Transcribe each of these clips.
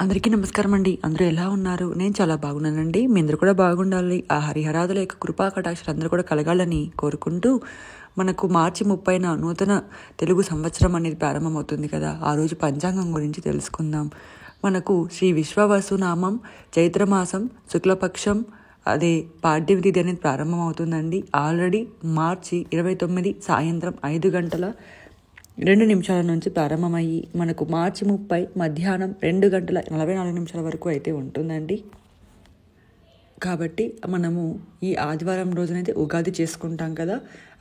అందరికీ నమస్కారం అండి. అందరూ ఎలా ఉన్నారు? నేను చాలా బాగున్నానండి. మీ అందరూ కూడా బాగుండాలి. ఆ హరిహరాదుల యొక్క కృపా కటాక్షాలు అందరూ కూడా కలగాలని కోరుకుంటూ, మనకు మార్చి 30న నూతన తెలుగు సంవత్సరం అనేది ప్రారంభమవుతుంది కదా! ఆ రోజు పంచాంగం గురించి తెలుసుకుందాం. మనకు శ్రీ విశ్వవసునామం చైత్రమాసం శుక్లపక్షం అదే పాడ్యమి తిథి అనేది ప్రారంభమవుతుందండి. ఆల్రెడీ మార్చి 29 సాయంత్రం 5:02 నుంచి ప్రారంభమయ్యి మనకు మార్చి 30 మధ్యాహ్నం 2:44 వరకు అయితే ఉంటుందండి. కాబట్టి మనము ఈ ఆదివారం రోజునైతే ఉగాది చేసుకుంటాం కదా.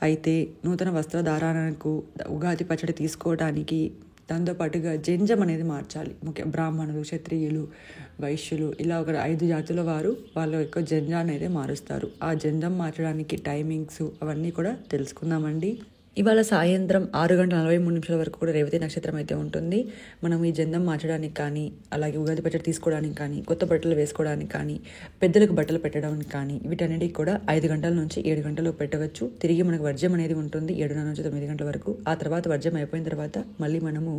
అయితే నూతన వస్త్రధారణకు ఉగాది పచ్చడి తీసుకోవడానికి దాంతోపాటుగా జంజం అనేది మార్చాలి. బ్రాహ్మణులు, క్షత్రియులు, వైశ్యులు ఇలా ఒక 5 జాతుల వారు వాళ్ళ యొక్క జంజాన్ని అయితే మారుస్తారు. ఆ జంజం మార్చడానికి టైమింగ్స్ అవన్నీ కూడా తెలుసుకుందామండి. ఇవాళ సాయంత్రం 6:43 వరకు కూడా రేవతి నక్షత్రం అయితే ఉంటుంది. మనం ఈ జందం మార్చడానికి కానీ, అలాగే ఉగాది పచ్చడి తీసుకోవడానికి కానీ, కొత్త బట్టలు వేసుకోవడానికి కానీ, పెద్దలకు బట్టలు పెట్టడానికి కానీ వీటన్నిటికి కూడా 5 గంటల నుంచి 7 గంటలు పెట్టవచ్చు. తిరిగి మనకు వర్జ్యం అనేది ఉంటుంది 7:30 నుంచి 9 గంటల వరకు. ఆ తర్వాత వర్జ్యం అయిపోయిన తర్వాత మళ్ళీ మనము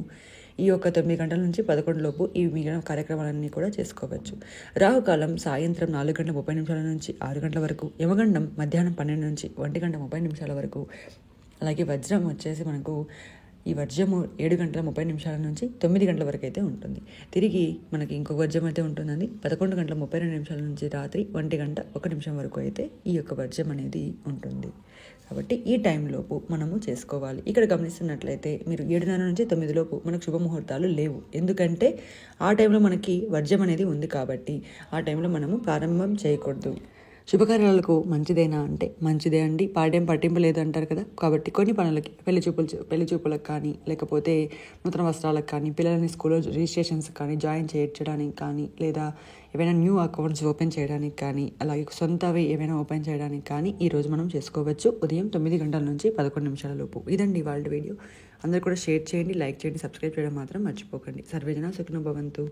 ఈ యొక్క 9 గంటల నుంచి 11 లోపు ఈ మిగిలిన కార్యక్రమాలన్నీ కూడా చేసుకోవచ్చు. రాహుకాలం సాయంత్రం 4:30 నుంచి 6 గంటల వరకు, యమగండం మధ్యాహ్నం 12 నుంచి 1:30 వరకు, అలాగే వజ్రం వచ్చేసి మనకు ఈ వజ్రము 7:30 నుంచి 9 గంటల వరకు అయితే ఉంటుంది. తిరిగి మనకి ఇంకొక వజ్రం అయితే ఉంటుందండి 11:32 నుంచి రాత్రి 1:01 వరకు అయితే ఈ యొక్క వజ్రం అనేది ఉంటుంది. కాబట్టి ఈ టైంలోపు మనము చేసుకోవాలి. ఇక్కడ గమనిస్తున్నట్లయితే మీరు 7:30 నుంచి 9 లోపు మనకు శుభముహూర్తాలు లేవు. ఎందుకంటే ఆ టైంలో మనకి వజ్రం అనేది ఉంది కాబట్టి ఆ టైంలో మనము ప్రారంభం చేయకూడదు. శుభకార్యాలకు మంచిదేనా అంటే మంచిదే అండి. పాడ్యం పట్టింపు లేదు అంటారు కదా. కాబట్టి కొన్ని పనులకి పెళ్లి చూపులకు కానీ, లేకపోతే నూతన వస్త్రాలకు కానీ, పిల్లలని స్కూల్లో రిజిస్ట్రేషన్స్ కానీ, జాయిన్ చేయించడానికి కానీ, లేదా ఏవైనా న్యూ అకౌంట్స్ ఓపెన్ చేయడానికి కానీ, అలాగే సొంతవి ఏవైనా ఓపెన్ చేయడానికి కానీ ఈరోజు మనం చేసుకోవచ్చు. ఉదయం 9 గంటల నుంచి 11 లోపు. ఇదండి వాళ్ళ వీడియో. అందరూ కూడా షేర్ చేయండి, లైక్ చేయండి, సబ్స్క్రైబ్ చేయడం మాత్రం మర్చిపోకండి. సర్వేజన సుఖినో భవంతు.